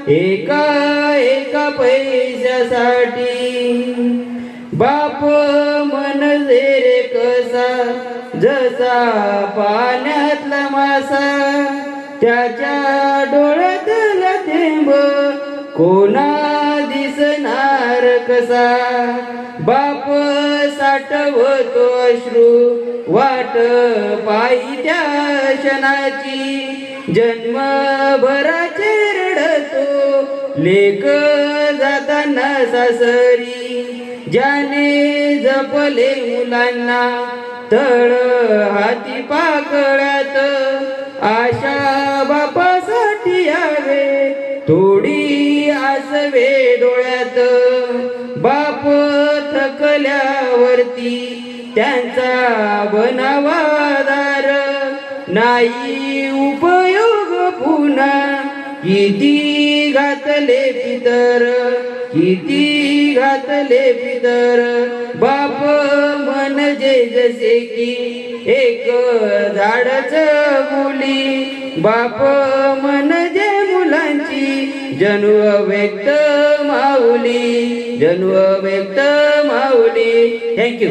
एका पैशासाठी बाप म्हणजे रे कसा, जसा पाण्यातला मासा, त्याच्या डोळ्यातला थेंब कोणा दिसणार कसा. बाप साठवतो अश्रू वाट पायी त्या क्षणाची, जन्मभराचे रडतो लेक जाताना सासरी. ज्याने जपले मुलांना तळ हाती पाकळ्यात, आशा बापासाठी यावे थोडी आसवे डोळ्यात. बाप थकल्यावरती त्यांचा बनावा दार, नाही उपयोग पुन्हा किती घातले पितर, किती घातले पितर. बाप म्हणजे जसे की एक झाडच मुली, बाप म्हणजे मुलांची जणू व्यक्त माऊली, जणू व्यक्त माऊली. थँक्यू.